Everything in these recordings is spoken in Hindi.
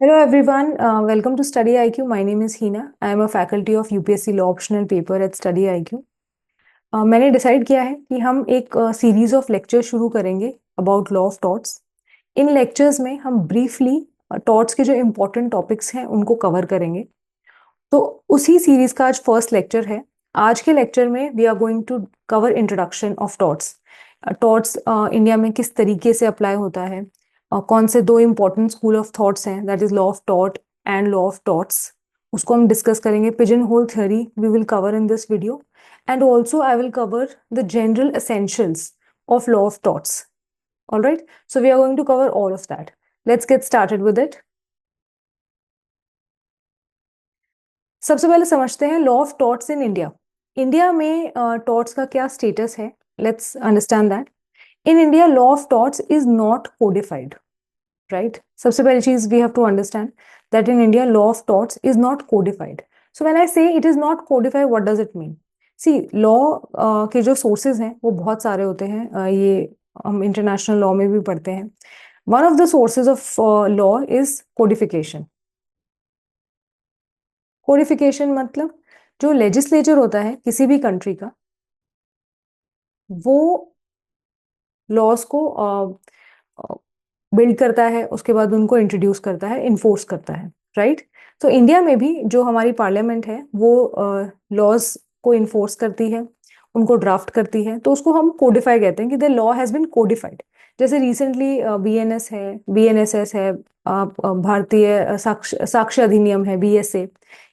Hello everyone, welcome to Study IQ. My name is Hina. I am a faculty of UPSC Law Optional Paper at Study IQ. मैंने डिसाइड किया है कि हम एक सीरीज ऑफ लेक्चर शुरू करेंगे about law of torts. In lectures में हम ब्रीफली टॉर्ट्स के जो इम्पोर्टेंट टॉपिक्स हैं उनको कवर करेंगे. तो उसी सीरीज का आज फर्स्ट लेक्चर है. आज के लेक्चर में we are going to cover introduction of torts. Torts India में किस तरीके से अप्लाई होता है, कौन से दो इंपॉर्टेंट स्कूल ऑफ थॉट्स हैं, दैट इज लॉ ऑफ टॉट एंड लॉ ऑफ टॉट्स. उसको हम डिस्कस करेंगे. Pigeon hole theory we will cover in this video, and also I will cover the general essentials of law of torts. All right, so we are going to cover all of that. Let's get started with it. सबसे पहले समझते हैं law of torts in India. India में टॉर्ट्स का क्या स्टेटस है. Let's understand that. In India law of torts is not codified. Right, सबसे पहली चीज we have to understand that in India law of torts is not codified. So when I say it is not codified, what does it mean. See, law के जो सोर्सेज हैं वो बहुत सारे होते हैं. ये हम इंटरनेशनल लॉ में भी पढ़ते हैं. One of the sources of law is codification. Codification मतलब जो लेजिस्लेचर होता है किसी भी कंट्री का, वो लॉज को बिल्ड करता है, उसके बाद उनको इंट्रोड्यूस करता है, इन्फोर्स करता है. राइट, तो इंडिया में भी जो हमारी पार्लियामेंट है वो लॉज को इन्फोर्स करती है, उनको ड्राफ्ट करती है. तो उसको हम कोडिफाई कहते हैं कि the law has been codified. जैसे रिसेंटली बीएनएस है, बीएनएसएस है, भारतीय साक्ष्य अधिनियम है, बीएसए.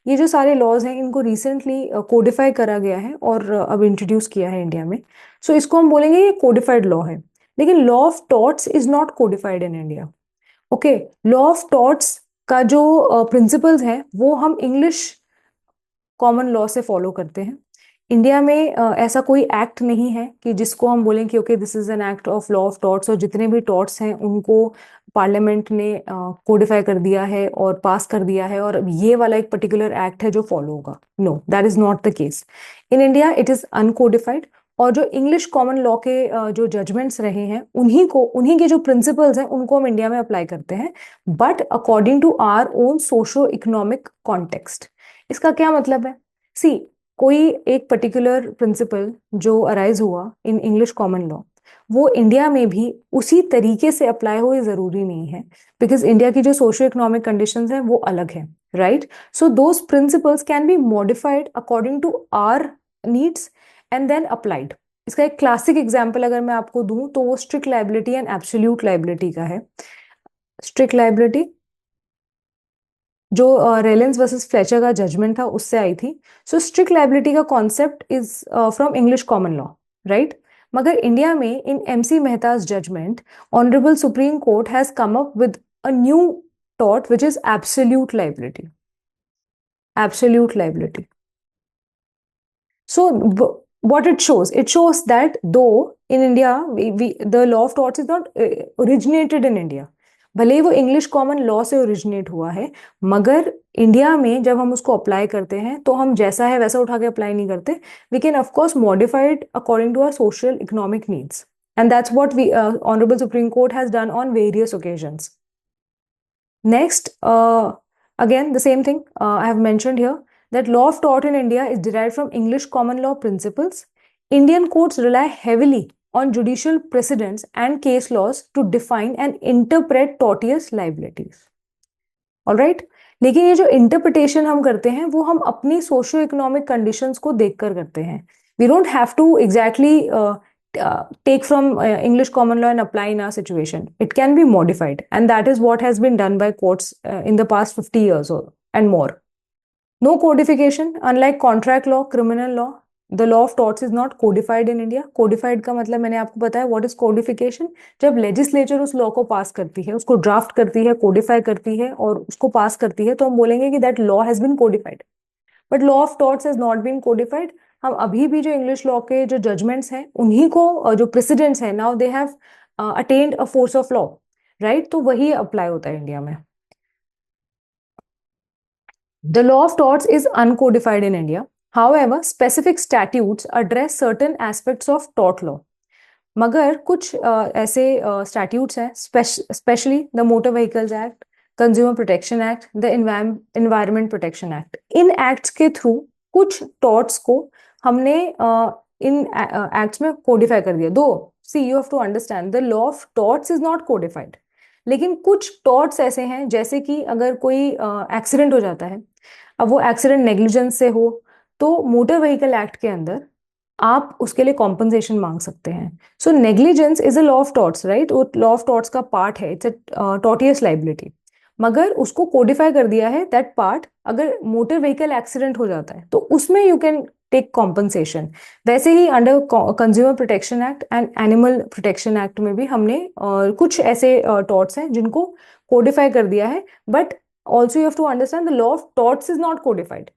ये जो सारे लॉज हैं इनको रिसेंटली कोडिफाई करा गया है और अब इंट्रोड्यूस किया है इंडिया में. सो इसको हम बोलेंगे ये कोडिफाइड लॉ है. लेकिन law of torts is not codified in India. Okay, law of torts का जो प्रिंसिपल्स हैं वो हम इंग्लिश कॉमन लॉ से फॉलो करते हैं. इंडिया में ऐसा कोई एक्ट नहीं है कि जिसको हम बोलें कि okay this is an act of law of torts, और जितने भी टॉर्ट्स हैं उनको पार्लियामेंट ने कोडिफाई कर दिया है और पास कर दिया है और ये वाला एक पर्टिकुलर एक्ट है जो फॉलो होगा. No, that is not the case. In India it is uncodified. और जो इंग्लिश कॉमन लॉ के जो जजमेंट्स रहे हैं उन्हीं के जो प्रिंसिपल्स हैं उनको हम इंडिया में अप्लाई करते हैं, but according to our own socio economic context. इसका क्या मतलब है. सी, कोई एक पर्टिकुलर प्रिंसिपल जो अराइज हुआ इन इंग्लिश कॉमन लॉ, वो इंडिया में भी उसी तरीके से अप्लाई हो ये जरूरी नहीं है, बिकॉज इंडिया की जो सोशियो इकोनॉमिक कंडीशंस हैं वो अलग है. Right, so those principles can be modified according to our needs and then applied. इसका एक क्लासिक एग्जाम्पल अगर मैं आपको दूं तो वो strict liability and absolute liability का है. स्ट्रिक्ट लाइबिलिटी जो रेलेंस वर्सेस फ्लेचर का जजमेंट था उससे आई थी. सो स्ट्रिक्ट लाइबिलिटी का concept is from English common law. Right, मगर इंडिया में in MC Mehta's judgment honourable Supreme Court has come up with a new tort which is absolute liability. Absolute liability. So what it shows that though in India the law of torts is not originated in India. भले ही वो इंग्लिश कॉमन लॉ से ओरिजिनेट हुआ है, मगर इंडिया में जब हम उसको अप्लाई करते हैं तो हम जैसा है वैसा उठा के अप्लाई नहीं करते. We can of course modified according to our social economic needs, and that's what we honourable Supreme Court has done on various occasions. Next, again the same thing I have mentioned here, that law of tort in India is derived from English common law principles. Indian courts rely heavily on judicial precedents and case laws to define and interpret tortious liabilities. All right, लेकिन ये जो इंटरप्रिटेशन हम करते हैं वो हम अपनी सोशो इकोनॉमिक कंडीशंस को देखकर करते हैं. We don't have to exactly take from English common law and apply in our situation. It can be modified, and that is what has been done by courts in the past 50 years and more. No codification, unlike contract law, criminal law. The law of torts is not codified in India. Codified का मतलब मैंने आपको बताया what is codification. जब legislature उस law को पास करती है, उसको draft करती है, codify करती है और उसको पास करती है, तो हम बोलेंगे कि that law has been codified. But law of torts has not been codified. हम अभी भी जो इंग्लिश लॉ के जो जजमेंट्स हैं उन्हीं को जो प्रेसिडेंट्स हैं now they have attend a force of law. Right, तो वही अप्लाई होता है इंडिया में. The law of torts is uncodified in India. However, specific statutes address certain aspects of tort law. मगर कुछ ऐसे statutes हैं, especially the Motor Vehicles Act, consumer protection act, the environment protection act. इन एक्ट्स के थ्रू कुछ टॉर्ट्स को हमने इन एक्ट्स में कोडिफाई कर दिया। Though see you have to understand the law of torts is not codified, लेकिन कुछ टॉर्ट्स ऐसे हैं जैसे कि अगर कोई एक्सीडेंट हो जाता है, अब वो एक्सीडेंट नेग्लिजेंस से हो, तो मोटर व्हीकल एक्ट के अंदर आप उसके लिए कॉम्पनसेशन मांग सकते हैं। So negligence is a law of torts, right, वो लॉ ऑफ टॉर्ट्स का पार्ट है, इट्स अ टॉर्टियस लाइबिलिटी, मगर उसको कोडिफाई कर दिया है दैट पार्ट। अगर मोटर व्हीकल एक्सीडेंट हो जाता है तो उसमें यू कैन टेक कॉम्पनसेशन। वैसे ही under consumer protection act and animal protection act में भी हमने कुछ ऐसे टॉर्ट्स हैं जिनको कोडिफाई कर दिया है, but also you have to understand the law of torts is not codified.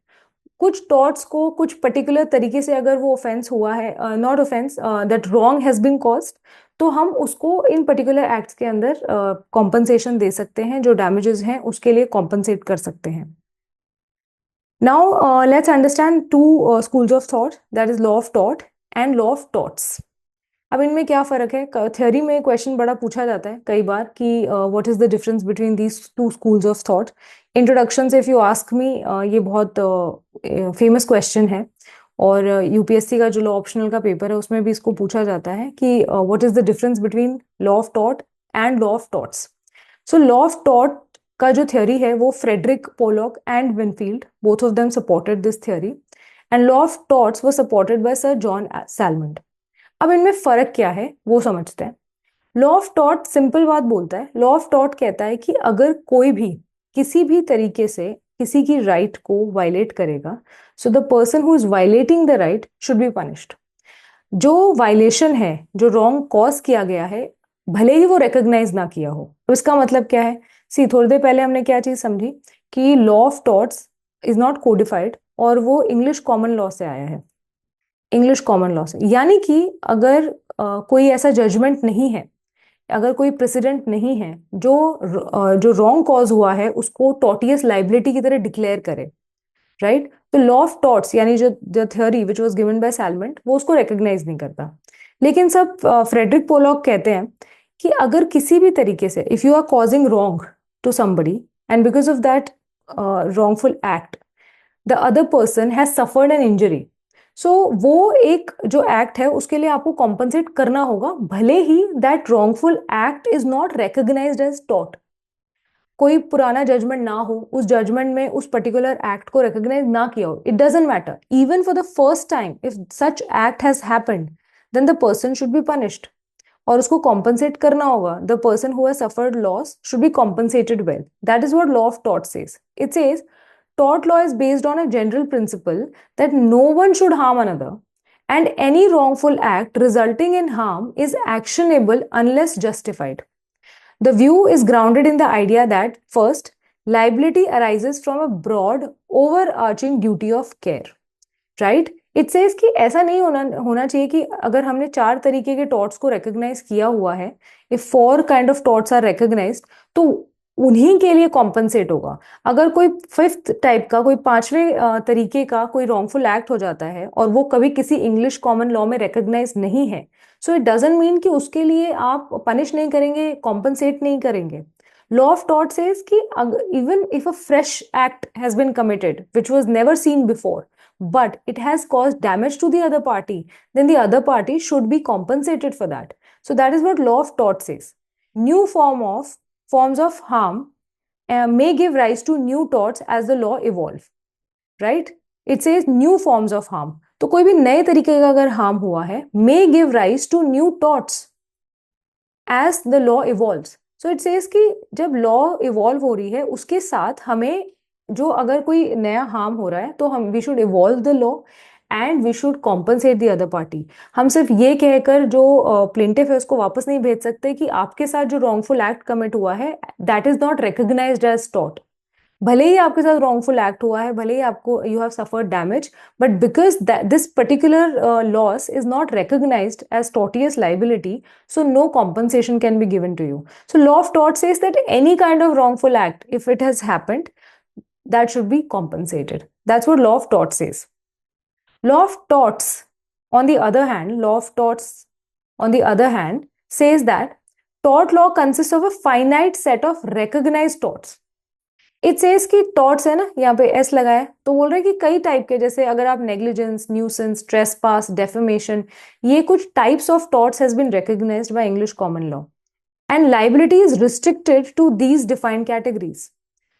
कुछ टॉर्ट्स को कुछ पर्टिकुलर तरीके से अगर वो ऑफेंस हुआ है, not offence, that wrong has been caused, तो हम उसको इन पर्टिकुलर एक्ट्स के अंदर कॉम्पनसेशन दे सकते हैं, जो डैमेजेस हैं उसके लिए कॉम्पनसेट कर सकते हैं। Now let's understand two schools of thought, that is law of टॉट एंड लॉ ऑफ टॉट्स। अब इनमें क्या फर्क है? थ्योरी में क्वेश्चन बड़ा पूछा जाता है कई बार कि what is the difference between these two schools of thought. Introduction से इफ यू आस्क मी, ये बहुत फेमस क्वेश्चन है, और यूपीएससी का जो लॉ ऑप्शनल का पेपर है उसमें भी इसको पूछा जाता है कि what is the difference between law of टॉट and law of thoughts. So law of taught का जो थ्योरी है वो Frederick Pollock and Winfield, both of them supported this theory, and law of thoughts was supported by sir John सैलमंड। अब इनमें फर्क क्या है वो समझते हैं। लॉ ऑफ टॉट सिंपल बात बोलता है। लॉ ऑफ टॉट कहता है कि अगर कोई भी किसी भी तरीके से किसी की राइट को वायलेट करेगा, so the person who is violating the right should be punished. जो वायलेशन है, जो रॉन्ग कॉज किया गया है, भले ही वो रिकॉग्नाइज ना किया हो, तो इसका मतलब क्या है? सी, थोड़ी देर पहले हमने क्या चीज समझी कि law of torts is not codified, और वो इंग्लिश कॉमन लॉ से आया है। इंग्लिश कॉमन लॉ से, यानी कि अगर कोई ऐसा जजमेंट नहीं है, अगर कोई प्रेसिडेंट नहीं है जो जो रॉन्ग कॉज हुआ है उसको टॉर्टियस लाइबिलिटी की तरह डिक्लेयर करे, राइट, तो लॉ ऑफ टॉर्ट्स यानी जो theory which was given by Salmond वो उसको रिकॉग्नाइज नहीं करता। लेकिन सब फ्रेडरिक पोलॉक कहते हैं कि अगर किसी भी तरीके से if you are causing wrong to somebody and because of that wrongful act the other person has suffered an injury, सो वो एक जो एक्ट है उसके लिए आपको कॉम्पनसेट करना होगा, भले ही that wrongful act is not recognised as टॉट। कोई पुराना जजमेंट ना हो, उस जजमेंट में उस पर्टिकुलर एक्ट को रिकॉग्नाइज ना किया हो, it doesn't matter, even for the first time if such act has happened, then the person should be punished, और उसको कॉम्पनसेट करना होगा। The person who has suffered loss should be compensated well. That is what law of टॉट says. It says tort law is based on a general principle that no one should harm another, and any wrongful act resulting in harm is actionable unless justified. The view is grounded in the idea that, first, liability arises from a broad, overarching duty of care. Right? It says कि ऐसा नहीं होना चाहिए कि अगर हमने 4 तरीके के टॉर्ट्स को रिकॉग्नाइज किया हुआ है, if 4 kind of torts are recognized, तो उन्हीं के लिए कॉम्पनसेट होगा। अगर कोई 5th टाइप का, कोई 5वें तरीके का कोई रॉन्गफुल एक्ट हो जाता है और वो कभी किसी इंग्लिश कॉमन लॉ में रिकॉग्नाइज नहीं है, सो इट डजंट मीन कि उसके लिए आप पनिश नहीं करेंगे, कॉम्पनसेट नहीं करेंगे। लॉ ऑफ टॉर्ट सेज कि even if a fresh act has been committed which was never seen before, but it has caused damage to the other party, then the other party should be compensated for that. So that is what law of tort says. New forms of harm may give rise to new torts as the law evolve, right? It says new forms of harm. तो कोई भी नए तरीके का अगर हार्म हुआ है, may give rise to new torts as the law evolves. So it says कि जब law evolve हो रही है उसके साथ हमें जो अगर कोई नया हार्म हो रहा है तो हम we should evolve the law and we should compensate the other party. हम सिर्फ ये कहकर जो प्लेंटिफ है उसको वापस नहीं भेज सकते कि आपके साथ जो रॉन्गफुल एक्ट कमिट हुआ है that is not recognised as टॉट। भले ही आपके साथ रॉन्गफुल एक्ट हुआ है, भले ही आपको you have suffered damage, but because this particular loss is not recognized as tortious liability, so no compensation can be given to you. So law of tort says that any kind of wrongful act, if it has happened, that should be compensated. That's what law of tort says. Law of torts, on the other hand, law of torts, on the other hand, says that tort law consists of a finite set of recognized torts. It says कि टॉर्ट्स है ना, यहाँ पे एस लगाया, तो बोल रहे हैं कि कई टाइप के, जैसे अगर आप नेग्लिजेंस, न्यूसेंस, ट्रेसपास, डेफेमेशन, ये कुछ types of torts has been recognised by English common law and liability is restricted to these defined categories.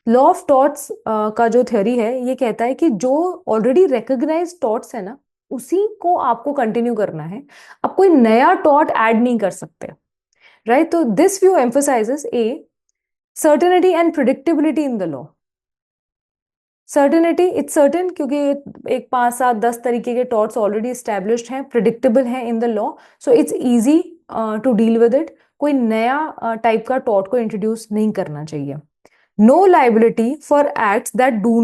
Law of torts का जो थ्योरी है ये कहता है कि जो ऑलरेडी रिकॉग्नाइज्ड टॉर्ट्स है ना, उसी को आपको कंटिन्यू करना है, आप कोई नया टॉर्ट ऐड नहीं कर सकते, राइट? तो this view emphasises a certainty and predictability in the law. Certainty, it's certain क्योंकि एक 5 7 10 तरीके के टॉर्ट्स ऑलरेडी एस्टेब्लिश्ड हैं, प्रिडिक्टेबल हैं in the law, so it's easy to deal with it. कोई नया टाइप का टॉर्ट को इंट्रोड्यूस नहीं करना चाहिए। No liability for acts that do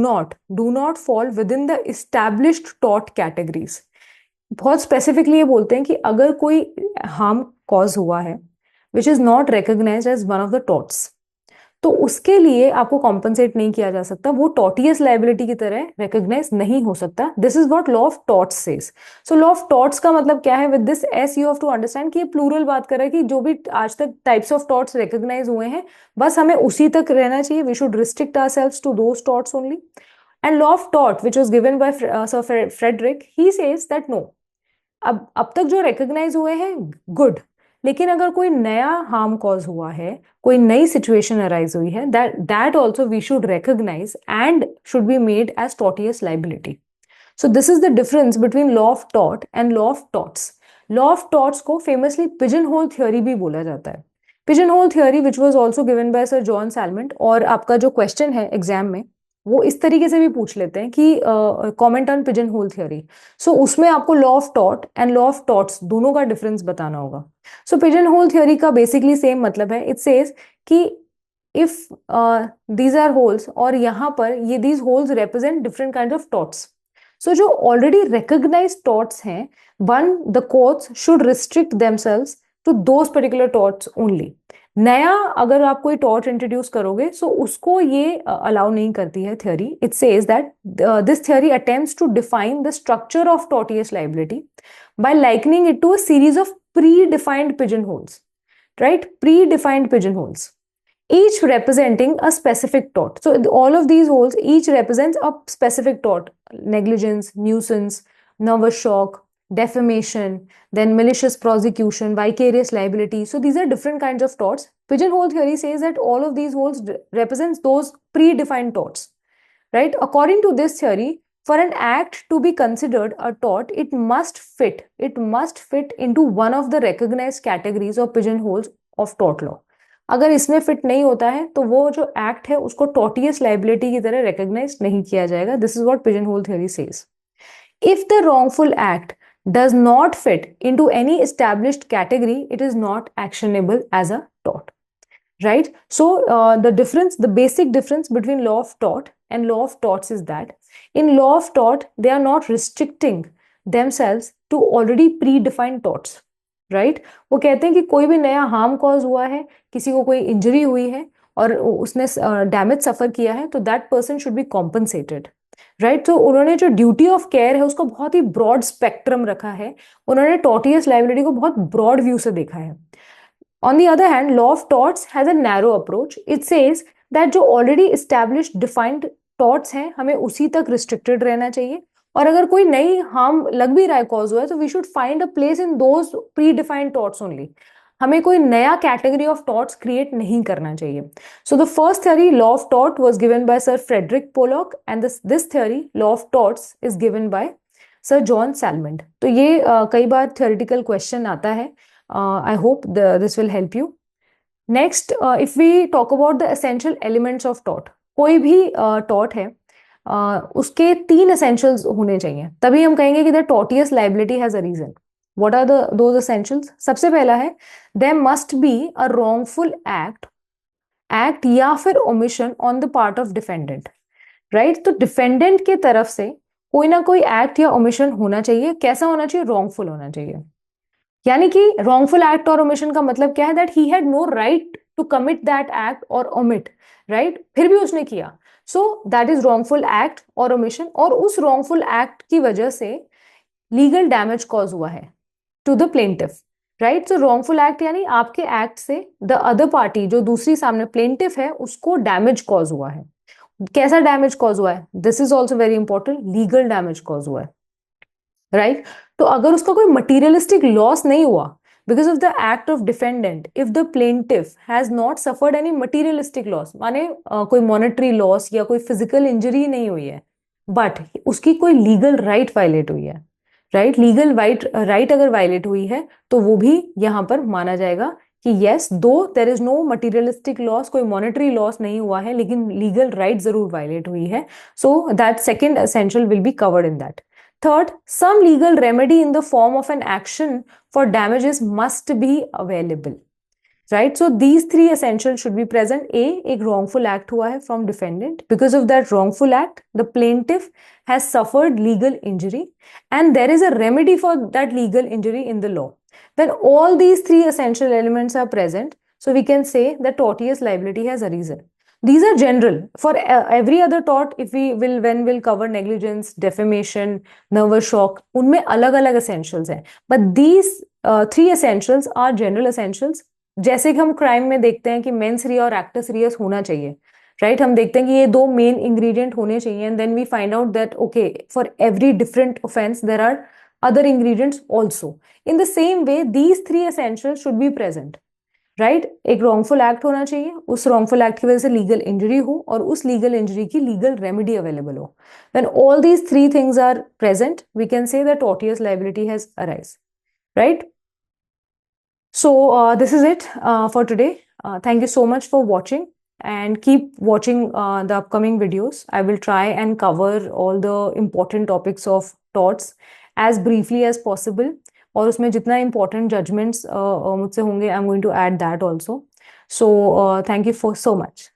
not fall within the established tort categories. बहुत स्पेसिफिकली ये बोलते हैं कि अगर कोई हार्म कॉज हुआ है which is not recognised as one of the torts, तो उसके लिए आपको कॉम्पनसेट नहीं किया जा सकता, वो टॉर्टियस लाइबिलिटी की तरह रिकॉग्नाइज नहीं हो सकता। This is what law of torts says. So law of torts का मतलब क्या है? With this as you have to understand कि ये प्लूरल बात कर रहा है कि जो भी आज तक टाइप्स ऑफ टॉर्ट्स रिकॉग्नाइज हुए हैं बस हमें उसी तक रहना चाहिए, we should restrict ourselves to those torts only. And law of tort which was given by sir Frederick, he says that no, अब तक जो रिकॉग्नाइज हुए हैं गुड, लेकिन अगर कोई नया हार्म कॉज हुआ है, कोई नई सिचुएशन अराइज हुई है, that also we should recognise and should be made as tortious liability. So this is the difference between law of tort and law of torts. Law of torts को फेमसली पिजन होल थ्योरी भी बोला जाता है। Pigeon hole theory which was also given by sir John Salmond, और आपका जो क्वेश्चन है एग्जाम में वो इस तरीके से भी पूछ लेते हैं कि comment on pigeon hole theory. So उसमें आपको law of tort and law of torts दोनों का डिफरेंस बताना होगा। सो पिजन होल थ्योरी का बेसिकली सेम मतलब है, इट सेज कि इफ दीज आर होल्स और यहाँ पर ये these holes represent different kind of torts, so जो ऑलरेडी रिकॉग्नाइज्ड टॉर्ट्स हैं, when the courts should restrict themselves to those particular torts only. नया अगर आप कोई टॉर्ट इंट्रोड्यूस करोगे सो उसको ये अलाउ नहीं करती है theory. It says that this theory attempts to define the structure of tortious liability by likening it to a series of pre-defined pigeonholes, right? Pre-defined pigeonholes, each representing a specific tort. So all of these holes each represents a specific tort: negligence, nuisance, nervous shock, defamation, then malicious prosecution, vicarious liability. So these are different kinds of torts. Pigeonhole theory says that all of these holes represents those pre-defined torts, right? According to this theory, for an act to be considered a tort, it must fit into one of the recognized categories or pigeonholes of tort law. अगर इसमें फिट नहीं होता है तो वो जो एक्ट है उसको टॉर्टियस लाइबिलिटी की तरह रिकॉग्नाइज नहीं किया जाएगा। This is what pigeon hole theory says. If the wrongful act does not fit into any established category, it is not actionable as a tort, right? So the basic difference between law of tort and law of torts is that in law of tort they are not restricting themselves to already predefined torts, right? वो कहते हैं कि कोई भी नया हार्म कॉज हुआ है, किसी को कोई इंजरी हुई है और उसने डैमेज सफर किया है, तो that person should be compensated, right? तो उन्होंने जो ड्यूटी ऑफ केयर है उसको बहुत ही ब्रॉड स्पेक्ट्रम रखा है, उन्होंने टॉर्टियस लाइबिलिटी को बहुत ब्रॉड व्यू से देखा है। On the other hand, law of torts has a narrow approach. It says that जो already established defined torts हैं हमें उसी तक restricted रहना चाहिए, और अगर कोई नई harm लग भी रहा है cause हुआ है तो we should find a place in those predefined torts only. हमें कोई नया category of torts create नहीं करना चाहिए. So the first theory, law of tort, was given by Sir Frederick Pollock, and this theory, law of torts, is given by Sir John Salmond. तो ये कई बार theoretical question आता है. I hope this will help you. Next, if we talk about the essential elements of tort, कोई भी tort है उसके 3 essentials होने चाहिए, तभी हम कहेंगे कि the tortious liability has a reason. What are those essentials? सबसे पहला है there must be a wrongful act या फिर omission on the part of defendant, right? तो defendant के तरफ से कोई ना कोई act या omission होना चाहिए। कैसा होना चाहिए? wrongful होना चाहिए। यानी कि wrongful act और omission का मतलब क्या है? that he had no right to commit that act or omit, right? फिर भी उसने किया, so that is wrongful act और omission, और उस wrongful act की वजह से legal damage cause हुआ है to the plaintiff, right? So wrongful act यानी आपके act से the other party जो दूसरी सामने plaintiff है उसको damage cause हुआ है, कैसा डैमेज कॉज हुआ है, this is also very important, legal damage cause हुआ है, राइट तो अगर उसका कोई मटीरियलिस्टिक लॉस नहीं हुआ because of the act of defendant, if the plaintiff has not suffered any materialistic loss, माने कोई मॉनेटरी लॉस या कोई फिजिकल इंजरी नहीं हुई है, बट उसकी कोई लीगल राइट वायलेट हुई है, राइट लीगल राइट अगर वायलेट हुई है तो वो भी यहाँ पर माना जाएगा कि yes, though there is no materialistic loss, कोई मॉनेटरी लॉस नहीं हुआ है लेकिन लीगल राइट जरूर वायलेट हुई है, so that second essential will be covered in that. Third, some legal remedy in the form of an action for damages must be available. Right? So these three essentials should be present. A, एक wrongful act हुआ है from defendant. Because of that wrongful act, the plaintiff has suffered legal injury and there is a remedy for that legal injury in the law. When all these three essential elements are present, so we can say that tortious liability has arisen. These are general for every other tort. If we will, when we'll cover negligence, defamation, nervous shock, उनमें अलग-अलग essentials हैं. But these three essentials are general essentials. जैसे कि हम क्राइम में देखते हैं कि मेंस रिया और एक्टस रियस होना चाहिए, राइट हम देखते हैं कि ये दो मेन इंग्रेडिएंट होने चाहिए and then we find out that okay for every different offence there are other ingredients also. In the same way these three essentials should be present, right एक रॉन्गफुल एक्ट होना चाहिए, उस रॉन्गफुल एक्ट की वजह से लीगल इंजरी हो और उस लीगल इंजरी की लीगल रेमेडी अवेलेबल हो. When all these three things are present we can say that tortious liability has arise, right? So this is it for today. Thank you so much for watching and keep watching the upcoming videos. I will try and cover all the important topics of torts as briefly as possible. और उसमें जितना important judgments मुझसे होंगे, I'm going to add that also. So thank you for so much.